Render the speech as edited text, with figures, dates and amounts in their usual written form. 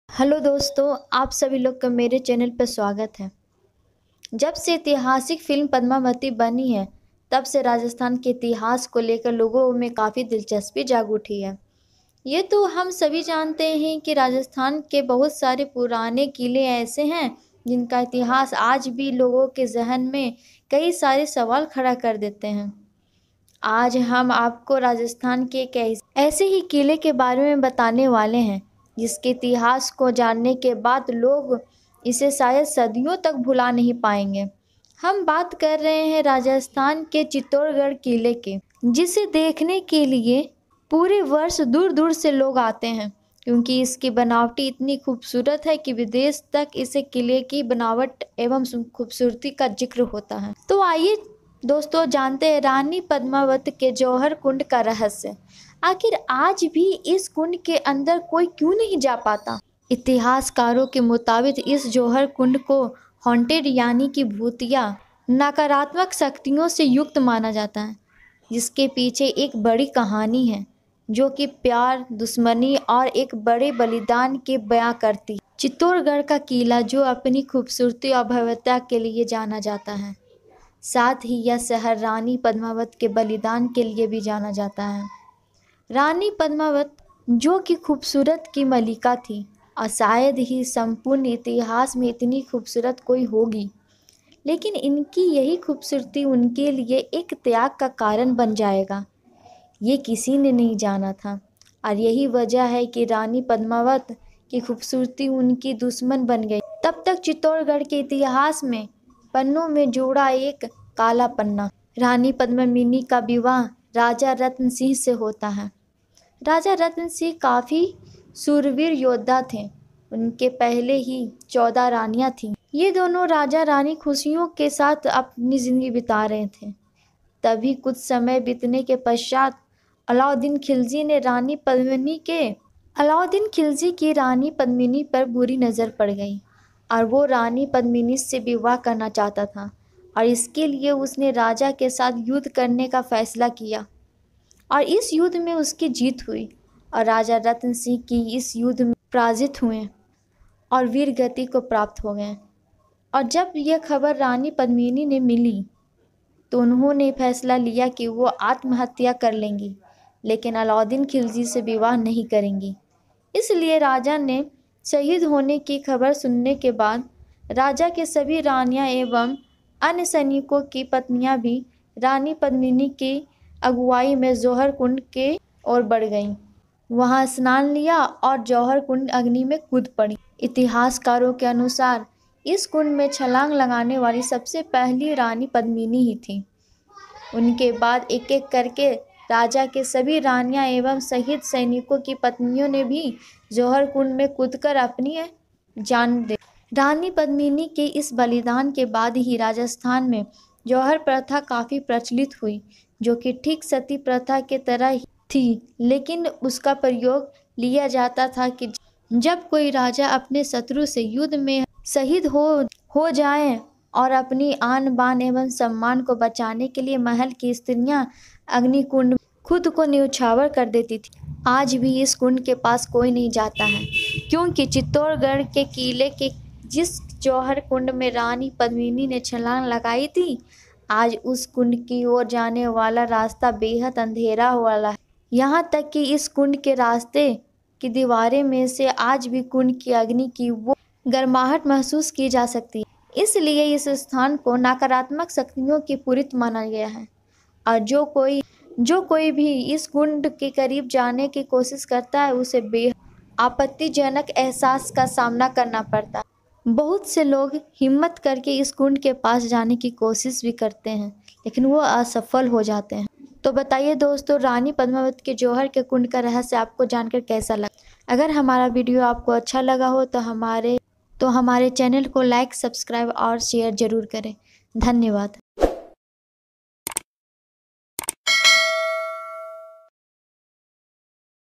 Hello दोस्तों, आप सभी लोग का मेरे चैनल पर स्वागत है। जब से ऐतिहासिक फिल्म पद्मावती बनी है, तब से राजस्थान के इतिहास को लेकर लोगों में काफ़ी दिलचस्पी जाग उठी है। ये तो हम सभी जानते हैं कि राजस्थान के बहुत सारे पुराने किले ऐसे हैं जिनका इतिहास आज भी लोगों के जहन में कई सारे सवाल खड़ा कर देते हैं। आज हम आपको राजस्थान के एक ऐसे ही किले के बारे में बताने वाले हैं जिसके इतिहास को जानने के बाद लोग इसे शायद सदियों तक भुला नहीं पाएंगे। हम बात कर रहे हैं राजस्थान के चित्तौड़गढ़ किले के, जिसे देखने के लिए पूरे वर्ष दूर दूर से लोग आते हैं, क्योंकि इसकी बनावटी इतनी खूबसूरत है कि विदेश तक इसे किले की बनावट एवं खूबसूरती का जिक्र होता है। तो आइए दोस्तों जानते हैं रानी पद्मावत के जौहर कुंड का रहस्य। आखिर आज भी इस कुंड के अंदर कोई क्यों नहीं जा पाता? इतिहासकारों के मुताबिक इस जौहर कुंड को हॉन्टेड यानी कि भूतिया नकारात्मक शक्तियों से युक्त माना जाता है, जिसके पीछे एक बड़ी कहानी है जो कि प्यार, दुश्मनी और एक बड़े बलिदान के बयां करती है। चित्तौड़गढ़ का किला जो अपनी खूबसूरती और भव्यता के लिए जाना जाता है, साथ ही यह शहर रानी पद्मावत के बलिदान के लिए भी जाना जाता है। रानी पद्मावत जो कि खूबसूरत की मलिका थी और शायद ही संपूर्ण इतिहास में इतनी खूबसूरत कोई होगी, लेकिन इनकी यही खूबसूरती उनके लिए एक त्याग का कारण बन जाएगा, ये किसी ने नहीं जाना था। और यही वजह है कि रानी पद्मावत की खूबसूरती उनकी दुश्मन बन गई। तब तक चित्तौड़गढ़ के इतिहास में पन्नों में जोड़ा एक काला पन्ना। रानी पद्मिनी का विवाह राजा रत्न सिंह से होता है। राजा रत्न सिंह काफ़ी शूरवीर योद्धा थे। उनके पहले ही 14 रानियां थीं। ये दोनों राजा रानी खुशियों के साथ अपनी ज़िंदगी बिता रहे थे। तभी कुछ समय बीतने के पश्चात अलाउद्दीन खिलजी की रानी पद्मिनी पर बुरी नज़र पड़ गई और वो रानी पद्मिनी से विवाह करना चाहता था, और इसके लिए उसने राजा के साथ युद्ध करने का फैसला किया और इस युद्ध में उसकी जीत हुई और राजा रत्न सिंह की इस युद्ध में पराजित हुए और वीर गति को प्राप्त हो गए। और जब यह खबर रानी पद्मिनी ने मिली तो उन्होंने फैसला लिया कि वो आत्महत्या कर लेंगी, लेकिन अलाउद्दीन खिलजी से विवाह नहीं करेंगी। इसलिए राजा ने शहीद होने की खबर सुनने के बाद राजा के सभी रानियां एवं अन्य सैनिकों की पत्नियां भी रानी पद्मिनी की अगुवाई में जौहर कुंड के ओर बढ़ गईं। वहां स्नान लिया और जौहर कुंड अग्नि में कूद पड़ी। इतिहासकारों के अनुसार इस कुंड में छलांग लगाने वाली सबसे पहली रानी पद्मिनी ही थी। उनके बाद एक एक करके राजा के सभी रानियां एवं शहीद सैनिकों की पत्नियों ने भी जौहर कुंड में कूदकर अपनी जान दे। रानी पद्मिनी के इस बलिदान के बाद ही राजस्थान में जौहर प्रथा काफ़ी प्रचलित हुई, जो कि ठीक सती प्रथा के तरह ही थी, लेकिन उसका प्रयोग लिया जाता था कि जब कोई राजा अपने शत्रु से युद्ध में शहीद हो जाए और अपनी आन बान एवं सम्मान को बचाने के लिए महल की स्त्रियां अग्निकुंड में खुद को न्यौछावर कर देती थी। आज भी इस कुंड के पास कोई नहीं जाता है, क्योंकि चित्तौड़गढ़ के किले के जिस जौहर कुंड में रानी पद्मिनी ने छलांग लगाई थी, आज उस कुंड की ओर जाने वाला रास्ता बेहद अंधेरा वाला है। यहाँ तक कि इस कुंड के रास्ते की दीवारें में से आज भी कुंड की अग्नि की वो गर्माहट महसूस की जा सकती है। इसलिए इस स्थान को नकारात्मक शक्तियों की पुरित माना गया है, और जो कोई भी इस कुंड के करीब जाने की कोशिश करता है उसे बेहद आपत्तिजनक एहसास का सामना करना पड़ता है। बहुत से लोग हिम्मत करके इस कुंड के पास जाने की कोशिश भी करते हैं, लेकिन वो असफल हो जाते हैं। तो बताइए दोस्तों, रानी पद्मावत के जौहर के कुंड का रहस्य आपको जानकर कैसा लगा? अगर हमारा वीडियो आपको अच्छा लगा हो तो हमारे चैनल को लाइक, सब्सक्राइब और शेयर ज़रूर करें। धन्यवाद।